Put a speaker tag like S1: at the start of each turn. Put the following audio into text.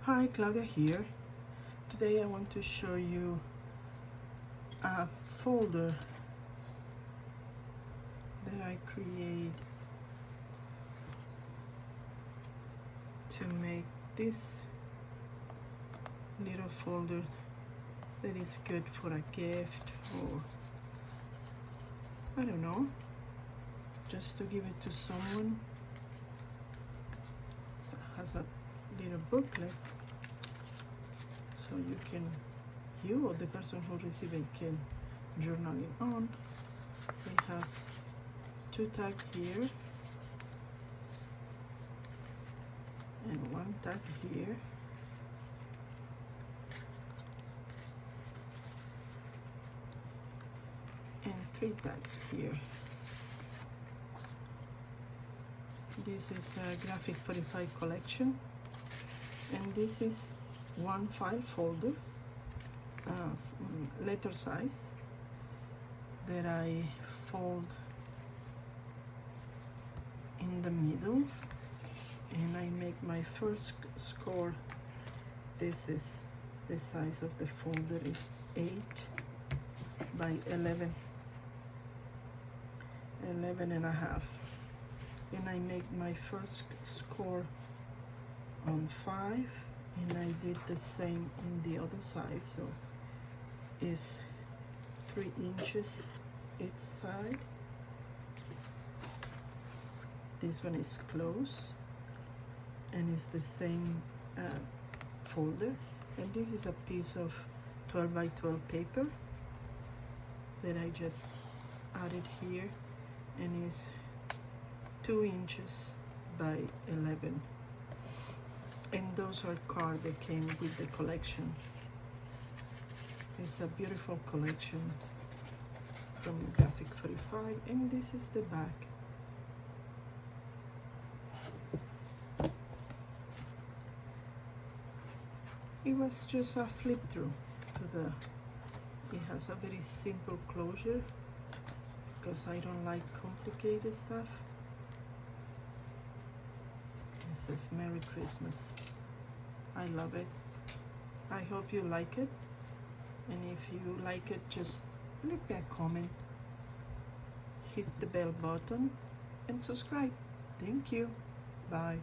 S1: Hi, Claudia here. Today I want to show you a folder that I create to make this little folder that is good for a gift, or I don't know, just to give it to someone. So it has a little booklet, so you or the person who receives it can journal it on. It has two tags here and one tag here, and three tags here. This is a Graphic 45 collection, and this is one file folder, letter size, that I fold in the middle, and I make my first score. This is the size of the folder is 8 by 11 and a half, and I make my first score on 5, and I did the same on the other side, so it's 3 inches each side. This one is closed, and it's the same folder, and this is a piece of 12 by 12 paper that I just added here, and it's 2 inches by 11, and those are cards that came with the collection. It's a beautiful collection from Graphic 45, and this is the back. It was just a flip through to the, it has a very simple closure because I don't like complicated stuff. It says Merry Christmas. I love it. I hope you like it, and if you like it, just leave me a comment, hit the bell button, and subscribe. Thank you. Bye.